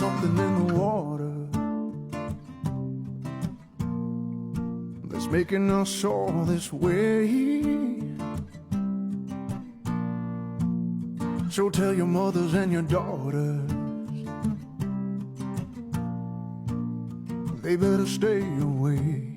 something in the water that's making us all this way. So tell your mothers and your daughters they better stay away.